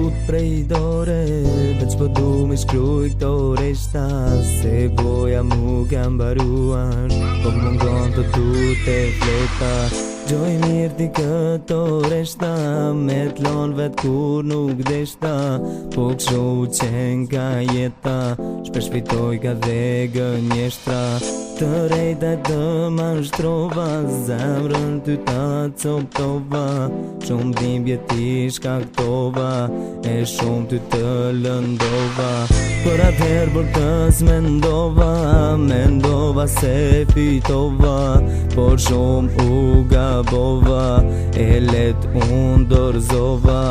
fut prej dore, veç po du me shkruj këto reshta, se boja mu kam baruar, po mungon të tute fleta. Gjoj mirë ti këto reshta, me t'lon vet kur nuk deshta, po këshu qen ka jeta, shpesh fitoj ka dhe gënjeshtra. Të rejta të mashtrova, zemrën ty ta coptova, shumë dhimbje ti shkaktova, e shumë ty të lëndova. Për atëherë për të mendova se fitova, por shumë u gabova, e let unë dorëzova.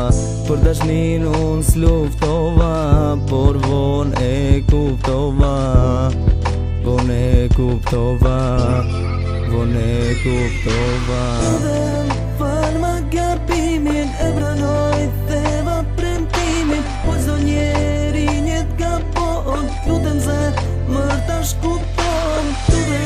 Për dashnin unë s'luftova, por von e kuptova. Von e kuptova. Dhe fal ma gabimin, e pranoj theva premtimin, po zdo njeri njet gabon, lutem ze mër tash kupton. Dhe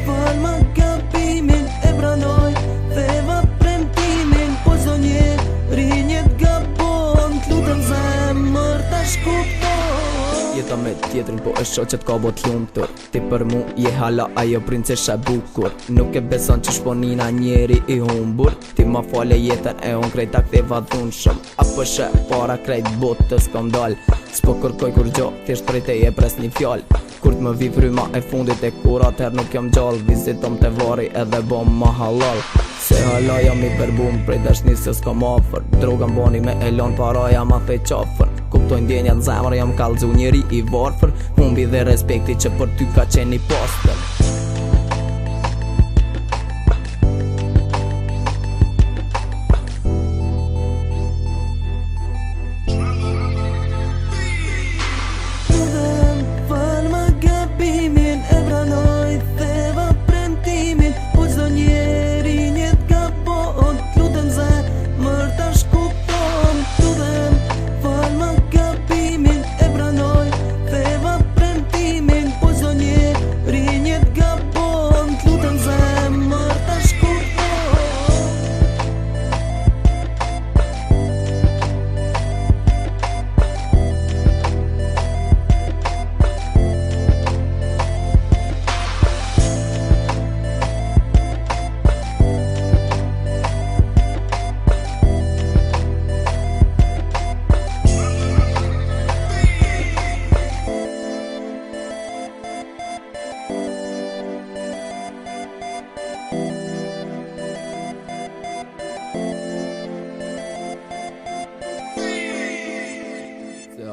fal ma gabimin, e pranoj theva premtimin, po zdo njeri njet gabon, lutem ze mër tash kupton. Jeta me tjetrin po e shoh që t'ka bot lumtur, ti për mu je hala ajo princesha bukur. Nuk e beson që shponina njeri i humbur, ti ma fale jetën e unë krejta ktheva dhunshëm. Apo shë para krejt botës kom dal, s'po kërkoj kur gjo, thjesht prej te je pres një fjall. Kur t'më vi fryma e fundit e kur atëher nuk jam gjall, vizitom te vari edhe bom ma halal. Se hala jam i përbum prej dashnis se s'kom afer, droga m'boni me elon paraja ma thej qafër. Kuptojnë djenjat zemër jam kallzu njeri i varfër, humbi dhe respekti që për ty ka qeni pastër.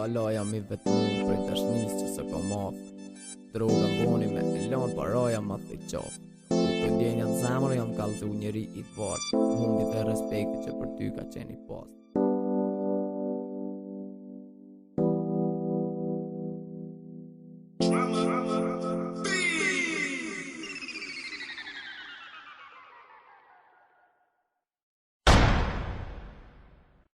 Hala jam i vetëm prej dashnis që se kom afër, droga m'boni me elon paraja ma thej qafë. Kuptojnë djenjat zemër jam kallzu njeri i varfër, humbi dhe respekti që për ty ka qeni pastër.